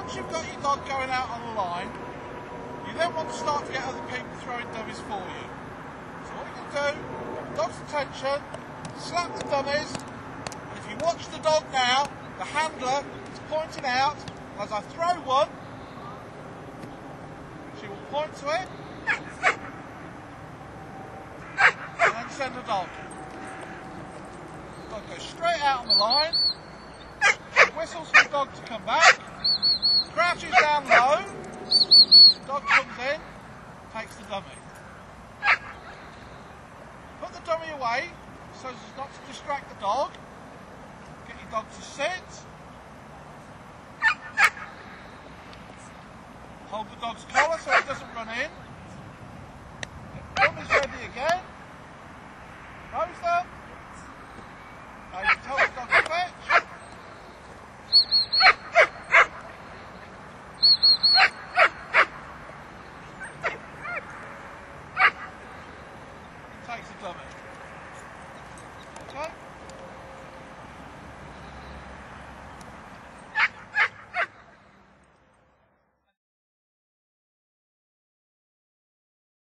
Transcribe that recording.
once you've got your dog going out on the line, you then want to start to get other people throwing dummies for you. So what you can do, dog's attention, slap the dummies, and if you watch the dog now, the handler is pointing out, and as I throw one, she will point to it, and then send the dog. The dog goes straight out on the line, whistles for the dog to come back, crouches down low, dog comes in, takes the dummy. Put the dummy away so as not to distract the dog. Get your dog to sit. Hold the dog's collar so it doesn't run in. Dummy's ready again. Nose them. Now you can tell the dog to fetch. Takes the dummy. Okay?